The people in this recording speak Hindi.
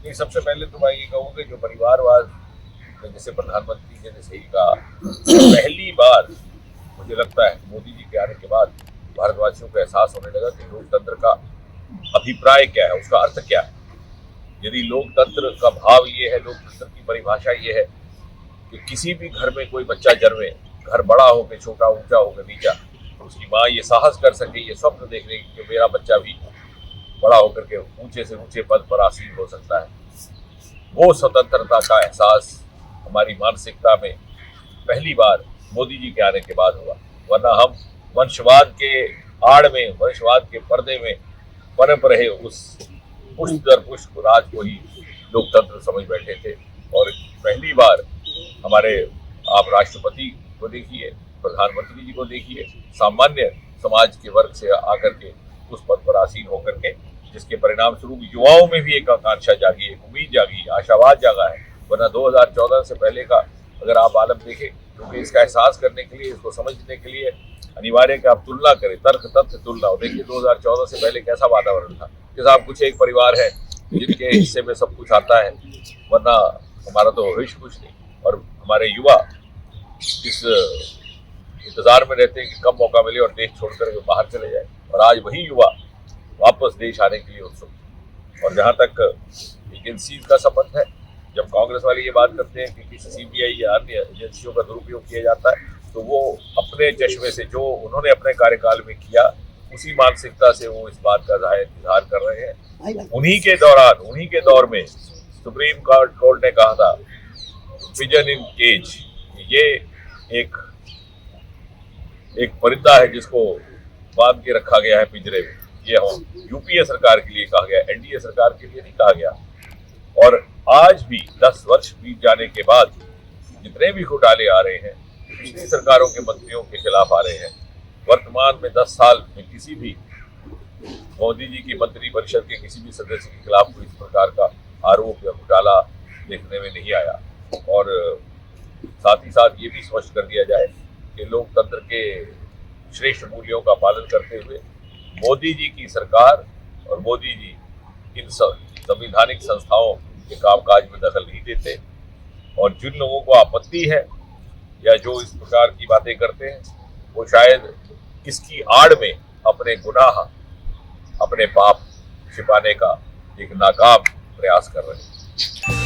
नहीं, सबसे पहले तो मैं ये कहूँगा जो परिवारवाद, जैसे प्रधानमंत्री जी ने सही कहा, पहली बार मुझे लगता है मोदी जी के आने के बाद भारतवासियों को एहसास होने लगा कि लोकतंत्र का अभिप्राय क्या है, उसका अर्थ क्या है। यदि लोकतंत्र का भाव ये है, लोकतंत्र की परिभाषा ये है कि किसी भी घर में कोई बच्चा जन्मे, घर बड़ा हो के छोटा, ऊंचा हो के नीचा, उसकी माँ ये साहस कर सके, ये स्वप्न देखने की कि मेरा बच्चा भी बड़ा होकर के ऊंचे से ऊंचे पद पर आसीन हो सकता है, वो स्वतंत्रता का एहसास हमारी मानसिकता में पहली बार मोदी जी के आने के बाद हुआ। वरना हम वंशवाद के आड़ में, वंशवाद के पर्दे में पनप रहे उस पुष्ट दर पुष्ट राज को ही लोकतंत्र समझ बैठे थे। और पहली बार हमारे, आप राष्ट्रपति को देखिए, प्रधानमंत्री जी को देखिए, सामान्य समाज के वर्ग से आकर के उस पद पर आसीन होकर के, जिसके परिणाम स्वरूप युवाओं में भी एक आकांक्षा जागी, एक उम्मीद जागी, आशावाद जागा है। वरना 2014 से पहले का अगर आप आलम देखें, क्योंकि इसका एहसास करने के लिए, इसको समझने के लिए अनिवार्य है कि आप तुलना करें, तर्क तथ्य तुलना। देखिए 2014 से पहले कैसा वातावरण था कि साहब कुछ एक परिवार है जिनके हिस्से में सब कुछ आता है, वरना हमारा तो हिश कुछ नहीं। और हमारे युवा इस इंतजार में रहते हैं कि कब मौका मिले और देश छोड़कर वे बाहर चले जाए, और आज वही युवा वापस देश आने के लिए उत्सुक। और जहाँ तक एजेंसी का संबंध है, जब कांग्रेस वाले ये बात करते हैं कि किसी सीबीआई या अन्य एजेंसियों का दुरुपयोग किया जाता है, तो वो अपने चश्मे से जो उन्होंने अपने कार्यकाल में किया, उसी मानसिकता से वो इस बात का इजहार कर रहे हैं। उन्हीं के दौरान, उन्हीं के दौर में सुप्रीम कोर्ट ने कहा था पिजन इन केज, ये एक एक परिंदा है जिसको बांध के रखा गया है पिंजरे में। ये यूपीए सरकार के लिए कहा गया, एनडीए सरकार के लिए नहीं कहा गया। और आज भी 10 वर्ष बीत जाने के बाद जितने भी घोटाले आ रहे हैं, पिछली सरकारों के मंत्रियों के खिलाफ आ रहे हैं। वर्तमान में 10 साल में किसी भी मोदी जी की मंत्री परिषद के किसी भी सदस्य के खिलाफ कोई इस प्रकार का आरोप या घोटाला देखने में नहीं आया। और साथ ही साथ ये भी स्पष्ट कर दिया जाए कि लोकतंत्र के श्रेष्ठ मूल्यों का पालन करते हुए मोदी जी की सरकार और मोदी जी इन संवैधानिक संस्थाओं के कामकाज में दखल नहीं देते। और जिन लोगों को आपत्ति है या जो इस प्रकार की बातें करते हैं, वो शायद इसकी आड़ में अपने गुनाह, अपने पाप छिपाने का एक नाकाम प्रयास कर रहे हैं।